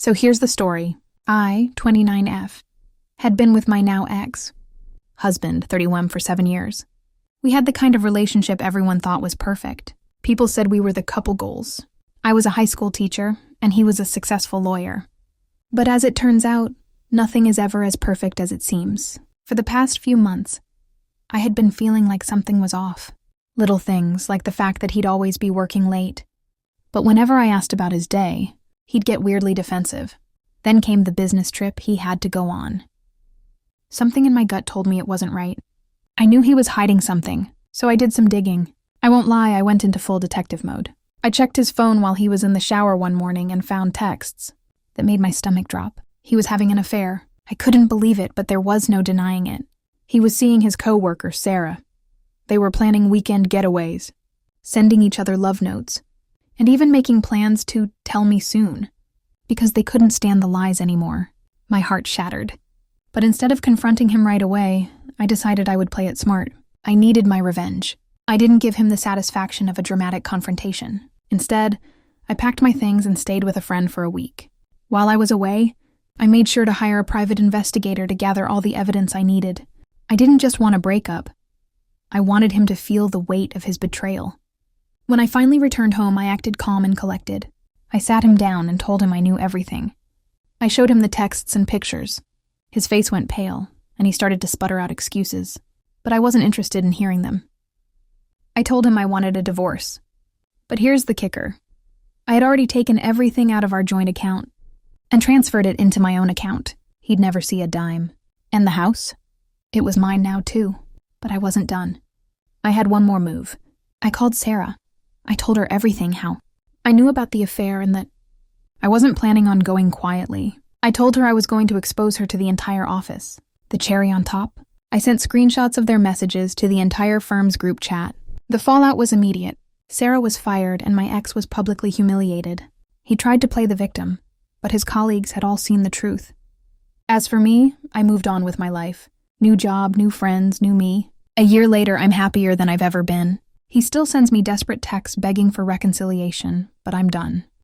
So here's the story. I, 29F, had been with my now ex, husband, 31, for 7 years. We had the kind of relationship everyone thought was perfect. People said we were the couple goals. I was a high school teacher, and he was a successful lawyer. But as it turns out, nothing is ever as perfect as it seems. For the past few months, I had been feeling like something was off. Little things, like the fact that he'd always be working late. But whenever I asked about his day, he'd get weirdly defensive. Then came the business trip he had to go on. Something in my gut told me it wasn't right. I knew he was hiding something, so I did some digging. I won't lie, I went into full detective mode. I checked his phone while he was in the shower one morning and found texts that made my stomach drop. He was having an affair. I couldn't believe it, but there was no denying it. He was seeing his co-worker, Sarah. They were planning weekend getaways, sending each other love notes, and even making plans to tell me soon, because they couldn't stand the lies anymore. My heart shattered. But instead of confronting him right away, I decided I would play it smart. I needed my revenge. I didn't give him the satisfaction of a dramatic confrontation. Instead, I packed my things and stayed with a friend for a week. While I was away, I made sure to hire a private investigator to gather all the evidence I needed. I didn't just want a breakup. I wanted him to feel the weight of his betrayal. When I finally returned home, I acted calm and collected. I sat him down and told him I knew everything. I showed him the texts and pictures. His face went pale, and he started to sputter out excuses, but I wasn't interested in hearing them. I told him I wanted a divorce. But here's the kicker. I had already taken everything out of our joint account and transferred it into my own account. He'd never see a dime. And the house? It was mine now too, but I wasn't done. I had one more move. I called Sarah. I told her everything, how I knew about the affair and that I wasn't planning on going quietly. I told her I was going to expose her to the entire office. The cherry on top? I sent screenshots of their messages to the entire firm's group chat. The fallout was immediate. Sarah was fired and my ex was publicly humiliated. He tried to play the victim, but his colleagues had all seen the truth. As for me, I moved on with my life. New job, new friends, new me. A year later, I'm happier than I've ever been. He still sends me desperate texts begging for reconciliation, but I'm done.